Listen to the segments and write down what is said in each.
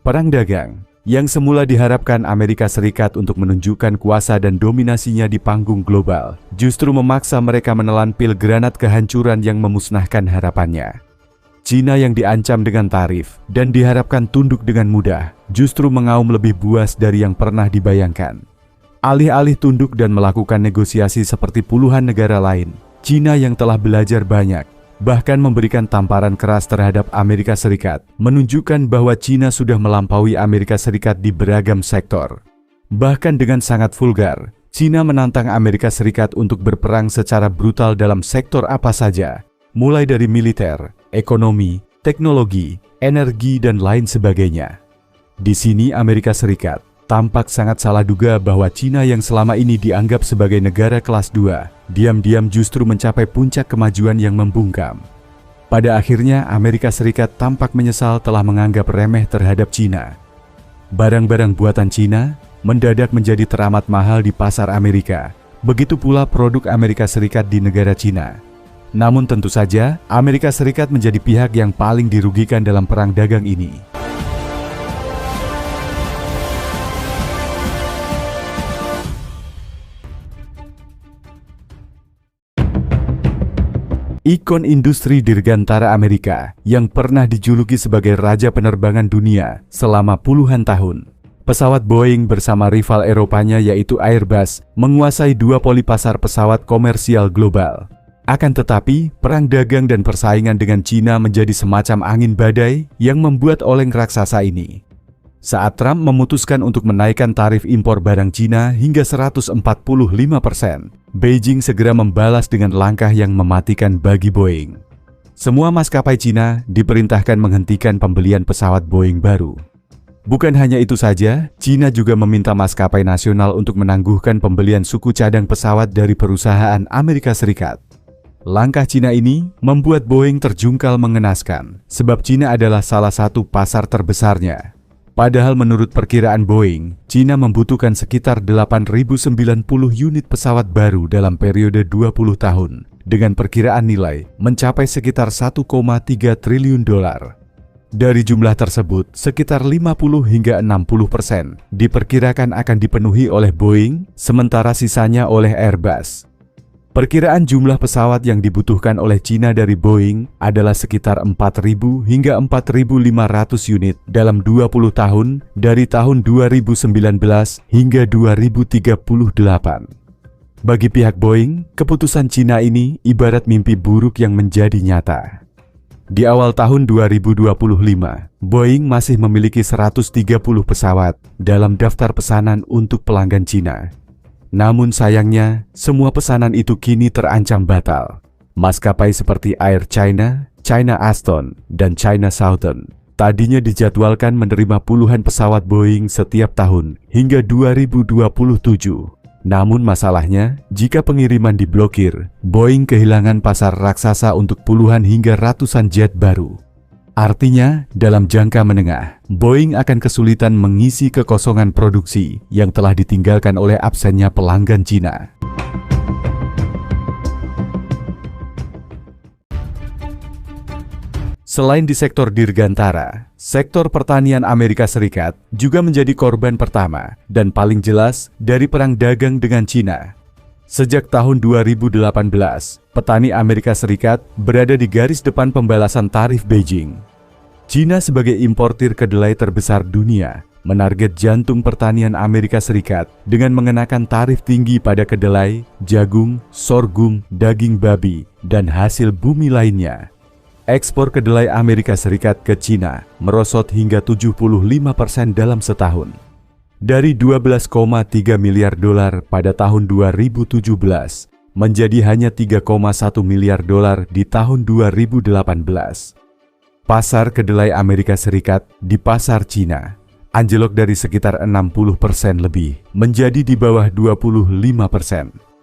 Perang dagang yang semula diharapkan Amerika Serikat untuk menunjukkan kuasa dan dominasinya di panggung global, justru memaksa mereka menelan pil granat kehancuran yang memusnahkan harapannya. Cina yang diancam dengan tarif dan diharapkan tunduk dengan mudah, justru mengaum lebih buas dari yang pernah dibayangkan. Alih-alih tunduk dan melakukan negosiasi seperti puluhan negara lain, Cina yang telah belajar banyak, bahkan memberikan tamparan keras terhadap Amerika Serikat, menunjukkan bahwa Cina sudah melampaui Amerika Serikat di beragam sektor. Bahkan dengan sangat vulgar, Cina menantang Amerika Serikat untuk berperang secara brutal dalam sektor apa saja, mulai dari militer, ekonomi, teknologi, energi, dan lain sebagainya. Di sini Amerika Serikat tampak sangat salah duga bahwa Cina yang selama ini dianggap sebagai negara kelas 2, diam-diam justru mencapai puncak kemajuan yang membungkam. Pada akhirnya, Amerika Serikat tampak menyesal telah menganggap remeh terhadap Cina. Barang-barang buatan Cina mendadak menjadi teramat mahal di pasar Amerika. Begitu pula produk Amerika Serikat di negara Cina. Namun tentu saja, Amerika Serikat menjadi pihak yang paling dirugikan dalam perang dagang ini. Ikon industri dirgantara Amerika yang pernah dijuluki sebagai raja penerbangan dunia selama puluhan tahun. Pesawat Boeing bersama rival Eropanya yaitu Airbus menguasai duopoli pasar pesawat komersial global. Akan tetapi, perang dagang dan persaingan dengan Cina menjadi semacam angin badai yang membuat oleng raksasa ini. Saat Trump memutuskan untuk menaikkan tarif impor barang Cina hingga 145%, Beijing segera membalas dengan langkah yang mematikan bagi Boeing. Semua maskapai Cina diperintahkan menghentikan pembelian pesawat Boeing baru. Bukan hanya itu saja, Cina juga meminta maskapai nasional untuk menangguhkan pembelian suku cadang pesawat dari perusahaan Amerika Serikat. Langkah Cina ini membuat Boeing terjungkal mengenaskan, sebab Cina adalah salah satu pasar terbesarnya. Padahal menurut perkiraan Boeing, Cina membutuhkan sekitar 8.090 unit pesawat baru dalam periode 20 tahun, dengan perkiraan nilai mencapai sekitar 1,3 triliun dolar. Dari jumlah tersebut, sekitar 50 hingga 60% diperkirakan akan dipenuhi oleh Boeing, sementara sisanya oleh Airbus. Perkiraan jumlah pesawat yang dibutuhkan oleh Cina dari Boeing adalah sekitar 4.000 hingga 4.500 unit dalam 20 tahun dari tahun 2019 hingga 2038. Bagi pihak Boeing, keputusan Cina ini ibarat mimpi buruk yang menjadi nyata. Di awal tahun 2025, Boeing masih memiliki 130 pesawat dalam daftar pesanan untuk pelanggan Cina. Namun sayangnya, semua pesanan itu kini terancam batal. Maskapai seperti Air China, China Aston, dan China Southern tadinya dijadwalkan menerima puluhan pesawat Boeing setiap tahun hingga 2027. Namun masalahnya, jika pengiriman diblokir, Boeing kehilangan pasar raksasa untuk puluhan hingga ratusan jet baru. Artinya, dalam jangka menengah, Boeing akan kesulitan mengisi kekosongan produksi yang telah ditinggalkan oleh absennya pelanggan Cina. Selain di sektor dirgantara, sektor pertanian Amerika Serikat juga menjadi korban pertama dan paling jelas dari perang dagang dengan Cina. Sejak tahun 2018, petani Amerika Serikat berada di garis depan pembalasan tarif Beijing. Cina sebagai importir kedelai terbesar dunia menarget jantung pertanian Amerika Serikat dengan mengenakan tarif tinggi pada kedelai, jagung, sorghum, daging babi, dan hasil bumi lainnya. Ekspor kedelai Amerika Serikat ke Cina merosot hingga 75% dalam setahun. Dari 12,3 miliar dolar pada tahun 2017 menjadi hanya 3,1 miliar dolar di tahun 2018. Pasar kedelai Amerika Serikat di pasar Cina anjlok dari sekitar 60% lebih menjadi di bawah 25%.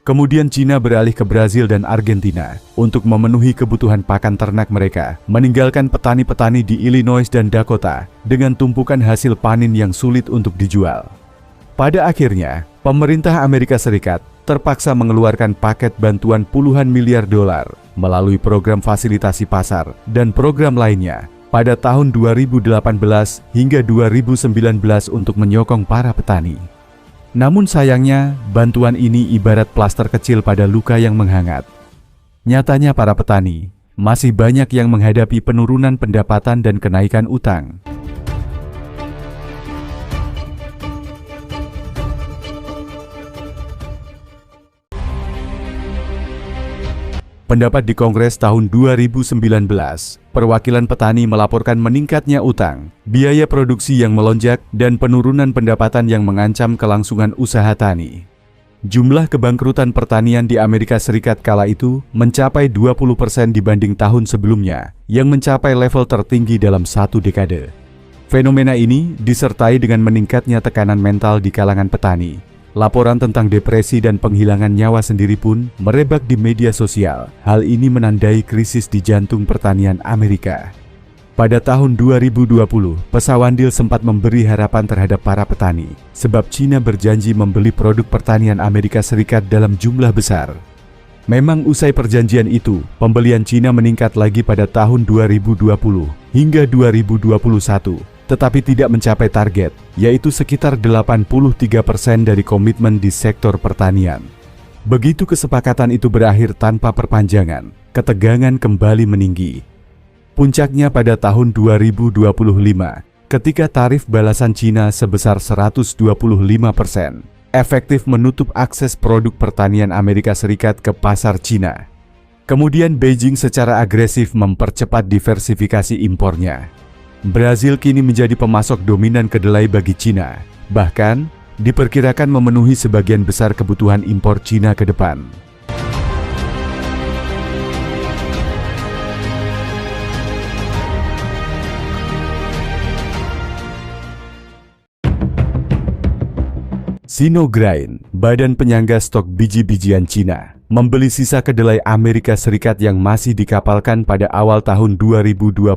Kemudian Cina beralih ke Brazil dan Argentina untuk memenuhi kebutuhan pakan ternak mereka, meninggalkan petani-petani di Illinois dan Dakota dengan tumpukan hasil panen yang sulit untuk dijual. Pada akhirnya, pemerintah Amerika Serikat terpaksa mengeluarkan paket bantuan puluhan miliar dolar melalui program fasilitasi pasar dan program lainnya. pada tahun 2018 hingga 2019 untuk menyokong para petani. Namun sayangnya, bantuan ini ibarat plaster kecil pada luka yang menghangat. Nyatanya para petani masih banyak yang menghadapi penurunan pendapatan dan kenaikan utang. Pendapat di Kongres tahun 2019, perwakilan petani melaporkan meningkatnya utang, biaya produksi yang melonjak, dan penurunan pendapatan yang mengancam kelangsungan usaha tani. Jumlah kebangkrutan pertanian di Amerika Serikat kala itu mencapai 20% dibanding tahun sebelumnya, yang mencapai level tertinggi dalam satu dekade. Fenomena ini disertai dengan meningkatnya tekanan mental di kalangan petani. Laporan tentang depresi dan penghilangan nyawa sendiri pun merebak di media sosial. Hal ini menandai krisis di jantung pertanian Amerika. Pada tahun 2020, Pesawandil sempat memberi harapan terhadap para petani, sebab Cina berjanji membeli produk pertanian Amerika Serikat dalam jumlah besar. Memang usai perjanjian itu, pembelian Cina meningkat lagi pada tahun 2020 hingga 2021. Tetapi tidak mencapai target, yaitu sekitar 83% dari komitmen di sektor pertanian. Begitu kesepakatan itu berakhir tanpa perpanjangan, ketegangan kembali meninggi. Puncaknya pada tahun 2025, ketika tarif balasan Cina sebesar 125%, efektif menutup akses produk pertanian Amerika Serikat ke pasar Cina. Kemudian Beijing secara agresif mempercepat diversifikasi impornya. Brazil kini menjadi pemasok dominan kedelai bagi Cina, bahkan diperkirakan memenuhi sebagian besar kebutuhan impor Cina ke depan. Sinograin, badan penyangga stok biji-bijian Cina, membeli sisa kedelai Amerika Serikat yang masih dikapalkan pada awal tahun 2025,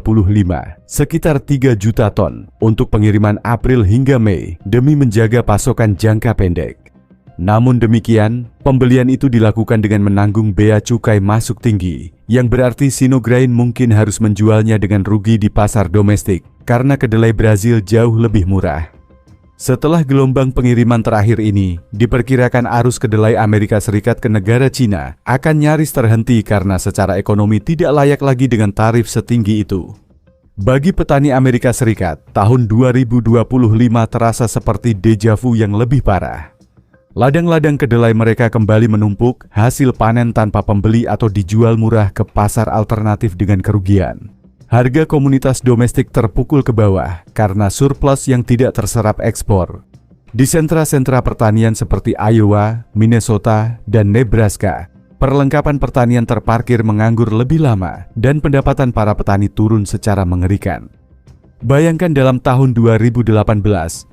sekitar 3 juta ton, untuk pengiriman April hingga Mei demi menjaga pasokan jangka pendek. Namun demikian, pembelian itu dilakukan dengan menanggung bea cukai masuk tinggi, yang berarti Sinograin mungkin harus menjualnya dengan rugi di pasar domestik, karena kedelai Brazil jauh lebih murah. Setelah gelombang pengiriman terakhir ini, diperkirakan arus kedelai Amerika Serikat ke negara Cina akan nyaris terhenti karena secara ekonomi tidak layak lagi dengan tarif setinggi itu. Bagi petani Amerika Serikat, tahun 2025 terasa seperti deja vu yang lebih parah. Ladang-ladang kedelai mereka kembali menumpuk, hasil panen tanpa pembeli atau dijual murah ke pasar alternatif dengan kerugian. Harga komunitas domestik terpukul ke bawah karena surplus yang tidak terserap ekspor. Di sentra-sentra pertanian seperti Iowa, Minnesota, dan Nebraska, perlengkapan pertanian terparkir menganggur lebih lama dan pendapatan para petani turun secara mengerikan. Bayangkan dalam tahun 2018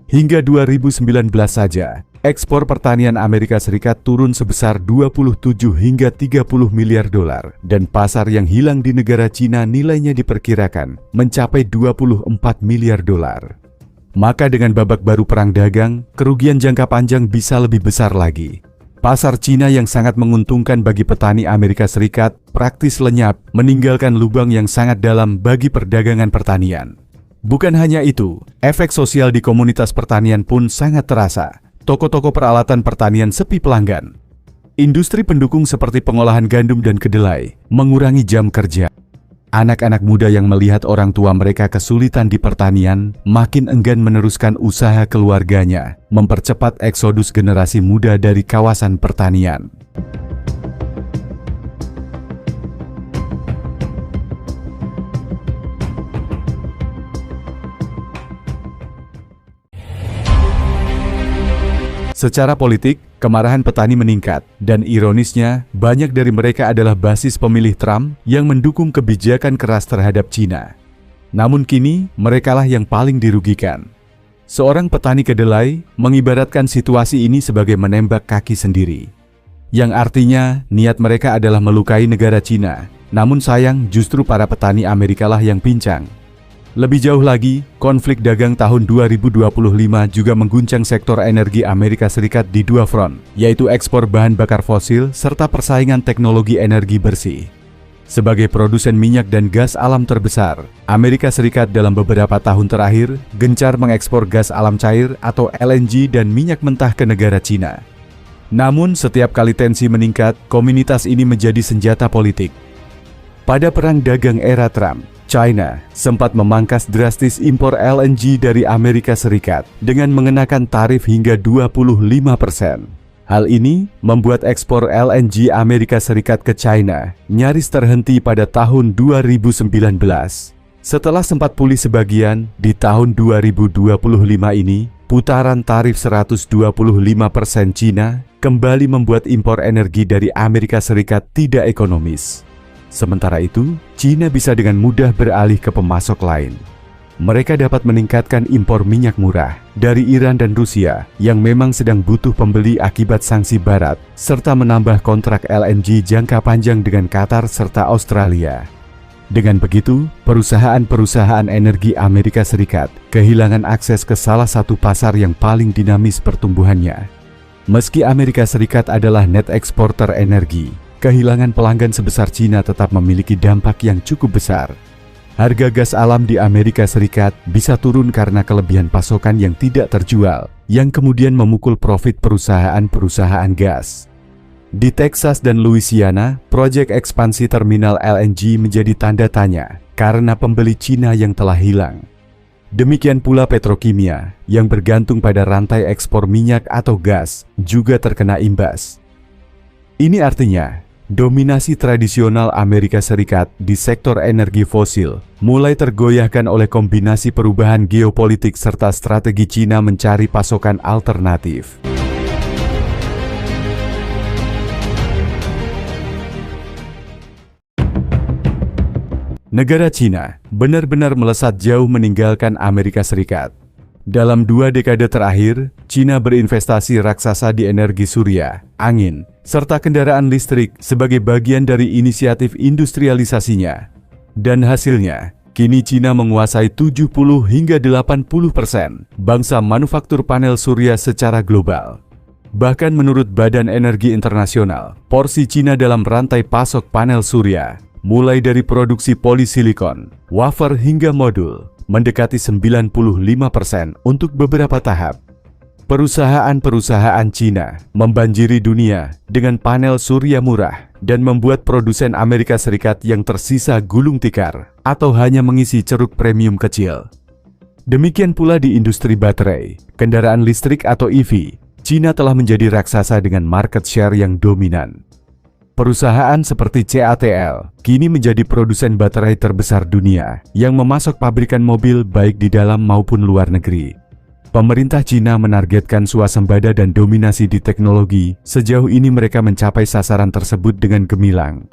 hingga 2019 saja, ekspor pertanian Amerika Serikat turun sebesar 27 hingga 30 miliar dolar dan pasar yang hilang di negara Cina nilainya diperkirakan mencapai 24 miliar dolar. Maka dengan babak baru perang dagang, kerugian jangka panjang bisa lebih besar lagi. Pasar Cina yang sangat menguntungkan bagi petani Amerika Serikat praktis lenyap, meninggalkan lubang yang sangat dalam bagi perdagangan pertanian. Bukan hanya itu, efek sosial di komunitas pertanian pun sangat terasa. Toko-toko peralatan pertanian sepi pelanggan. Industri pendukung seperti pengolahan gandum dan kedelai mengurangi jam kerja. Anak-anak muda yang melihat orang tua mereka kesulitan di pertanian makin enggan meneruskan usaha keluarganya, mempercepat eksodus generasi muda dari kawasan pertanian. Secara politik, kemarahan petani meningkat, dan ironisnya, banyak dari mereka adalah basis pemilih Trump yang mendukung kebijakan keras terhadap Cina. Namun kini, merekalah yang paling dirugikan. Seorang petani kedelai mengibaratkan situasi ini sebagai menembak kaki sendiri, yang artinya niat mereka adalah melukai negara Cina. Namun sayang, justru para petani Amerikalah yang pincang. Lebih jauh lagi, konflik dagang tahun 2025 juga mengguncang sektor energi Amerika Serikat di dua front, yaitu ekspor bahan bakar fosil serta persaingan teknologi energi bersih. Sebagai produsen minyak dan gas alam terbesar, Amerika Serikat dalam beberapa tahun terakhir gencar mengekspor gas alam cair atau LNG dan minyak mentah ke negara Cina. Namun setiap kali tensi meningkat, komunitas ini menjadi senjata politik. Pada perang dagang era Trump, China sempat memangkas drastis impor LNG dari Amerika Serikat dengan mengenakan tarif hingga 25%. Hal ini membuat ekspor LNG Amerika Serikat ke China nyaris terhenti pada tahun 2019. Setelah sempat pulih sebagian, di tahun 2025 ini, putaran tarif 125% Cina kembali membuat impor energi dari Amerika Serikat tidak ekonomis. Sementara itu, Cina bisa dengan mudah beralih ke pemasok lain. Mereka dapat meningkatkan impor minyak murah dari Iran dan Rusia yang memang sedang butuh pembeli akibat sanksi Barat, serta menambah kontrak LNG jangka panjang dengan Qatar serta Australia. Dengan begitu, perusahaan-perusahaan energi Amerika Serikat kehilangan akses ke salah satu pasar yang paling dinamis pertumbuhannya. Meski Amerika Serikat adalah net eksporter energi, kehilangan pelanggan sebesar Cina tetap memiliki dampak yang cukup besar. Harga gas alam di Amerika Serikat bisa turun karena kelebihan pasokan yang tidak terjual, yang kemudian memukul profit perusahaan-perusahaan gas. Di Texas dan Louisiana, proyek ekspansi terminal LNG menjadi tanda tanya karena pembeli Cina yang telah hilang. Demikian pula petrokimia yang bergantung pada rantai ekspor minyak atau gas juga terkena imbas. Ini artinya, dominasi tradisional Amerika Serikat di sektor energi fosil mulai tergoyahkan oleh kombinasi perubahan geopolitik serta strategi Cina mencari pasokan alternatif. Negara Cina benar-benar melesat jauh meninggalkan Amerika Serikat. Dalam 2 dekade terakhir, Cina berinvestasi raksasa di energi surya, angin, serta kendaraan listrik sebagai bagian dari inisiatif industrialisasinya. Dan hasilnya, kini Cina menguasai 70 hingga 80% bangsa manufaktur panel surya secara global. Bahkan menurut Badan Energi Internasional, porsi Cina dalam rantai pasok panel surya, mulai dari produksi polisilikon, wafer hingga modul, mendekati 95% untuk beberapa tahap. Perusahaan-perusahaan Cina membanjiri dunia dengan panel surya murah dan membuat produsen Amerika Serikat yang tersisa gulung tikar atau hanya mengisi ceruk premium kecil. Demikian pula di industri baterai, kendaraan listrik atau EV, Cina telah menjadi raksasa dengan market share yang dominan. Perusahaan seperti CATL kini menjadi produsen baterai terbesar dunia yang memasok pabrikan mobil baik di dalam maupun luar negeri. Pemerintah Cina menargetkan swasembada dan dominasi di teknologi. Sejauh ini mereka mencapai sasaran tersebut dengan gemilang.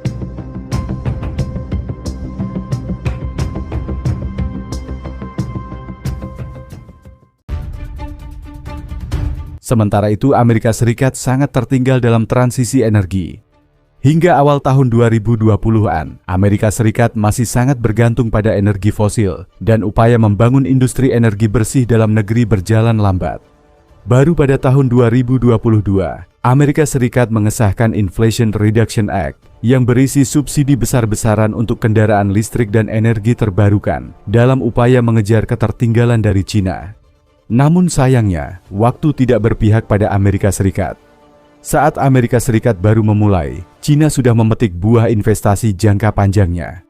Sementara itu, Amerika Serikat sangat tertinggal dalam transisi energi. Hingga awal tahun 2020-an, Amerika Serikat masih sangat bergantung pada energi fosil dan upaya membangun industri energi bersih dalam negeri berjalan lambat. Baru pada tahun 2022, Amerika Serikat mengesahkan Inflation Reduction Act yang berisi subsidi besar-besaran untuk kendaraan listrik dan energi terbarukan dalam upaya mengejar ketertinggalan dari Cina. Namun sayangnya, waktu tidak berpihak pada Amerika Serikat. Saat Amerika Serikat baru memulai, Cina sudah memetik buah investasi jangka panjangnya.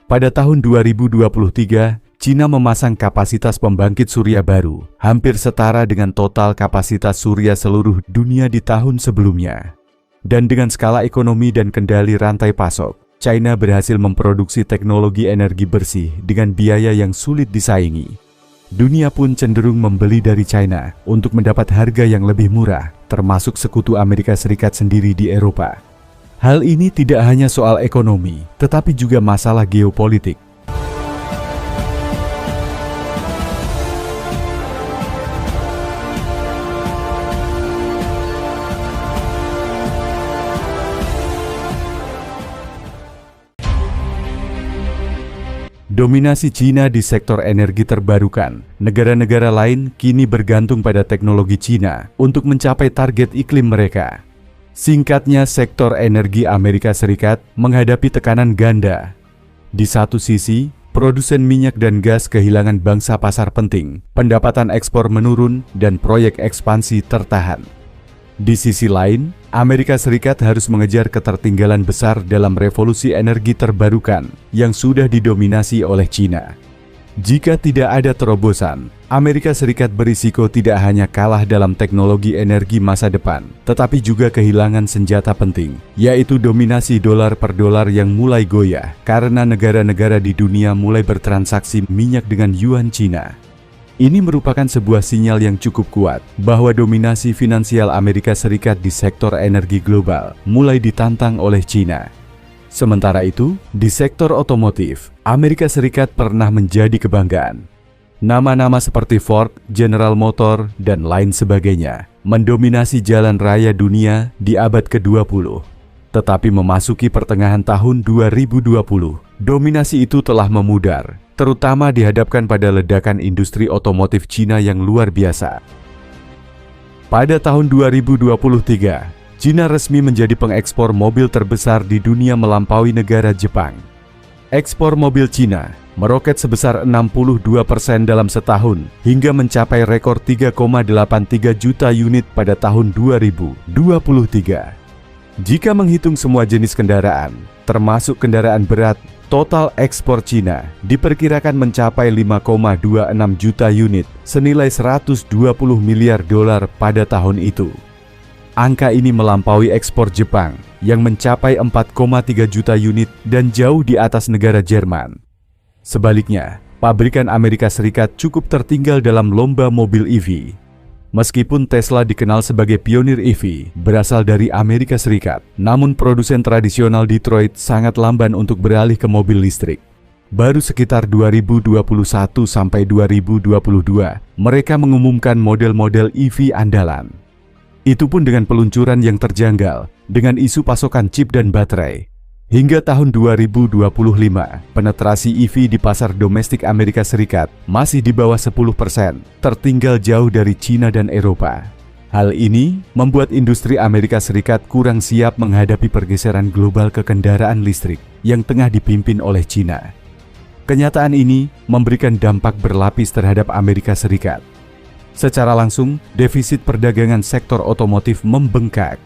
Pada tahun 2023, Cina memasang kapasitas pembangkit surya baru, hampir setara dengan total kapasitas surya seluruh dunia di tahun sebelumnya. Dan dengan skala ekonomi dan kendali rantai pasok, China berhasil memproduksi teknologi energi bersih dengan biaya yang sulit disaingi. Dunia pun cenderung membeli dari China untuk mendapat harga yang lebih murah, termasuk sekutu Amerika Serikat sendiri di Eropa. Hal ini tidak hanya soal ekonomi, tetapi juga masalah geopolitik. Dominasi Cina di sektor energi terbarukan, negara-negara lain kini bergantung pada teknologi Cina untuk mencapai target iklim mereka. Singkatnya, sektor energi Amerika Serikat menghadapi tekanan ganda. Di satu sisi, produsen minyak dan gas kehilangan bangsa pasar penting, pendapatan ekspor menurun, dan proyek ekspansi tertahan. Di sisi lain, Amerika Serikat harus mengejar ketertinggalan besar dalam revolusi energi terbarukan yang sudah didominasi oleh China. Jika tidak ada terobosan, Amerika Serikat berisiko tidak hanya kalah dalam teknologi energi masa depan, tetapi juga kehilangan senjata penting, yaitu dominasi dolar per dolar yang mulai goyah karena negara-negara di dunia mulai bertransaksi minyak dengan yuan Cina. Ini merupakan sebuah sinyal yang cukup kuat bahwa dominasi finansial Amerika Serikat di sektor energi global mulai ditantang oleh China. Sementara itu, di sektor otomotif, Amerika Serikat pernah menjadi kebanggaan. Nama-nama seperti Ford, General Motors, dan lain sebagainya mendominasi jalan raya dunia di abad ke-20. Tetapi memasuki pertengahan tahun 2020, dominasi itu telah memudar, terutama dihadapkan pada ledakan industri otomotif Cina yang luar biasa. Pada tahun 2023, Cina resmi menjadi pengekspor mobil terbesar di dunia melampaui negara Jepang. Ekspor mobil Cina meroket sebesar 62% dalam setahun hingga mencapai rekor 3,83 juta unit pada tahun 2023. Jika menghitung semua jenis kendaraan, termasuk kendaraan berat, total ekspor Cina diperkirakan mencapai 5,26 juta unit senilai 120 miliar dolar pada tahun itu. Angka ini melampaui ekspor Jepang yang mencapai 4,3 juta unit dan jauh di atas negara Jerman. Sebaliknya, pabrikan Amerika Serikat cukup tertinggal dalam lomba mobil EV. Meskipun Tesla dikenal sebagai pionir EV berasal dari Amerika Serikat, namun produsen tradisional Detroit sangat lamban untuk beralih ke mobil listrik. Baru sekitar 2021 sampai 2022, mereka mengumumkan model-model EV andalan. Itu pun dengan peluncuran yang terjanggal, dengan isu pasokan chip dan baterai. Hingga tahun 2025, penetrasi EV di pasar domestik Amerika Serikat masih di bawah 10%, tertinggal jauh dari China dan Eropa. Hal ini membuat industri Amerika Serikat kurang siap menghadapi pergeseran global ke kendaraan listrik yang tengah dipimpin oleh China. Kenyataan ini memberikan dampak berlapis terhadap Amerika Serikat. Secara langsung, defisit perdagangan sektor otomotif membengkak.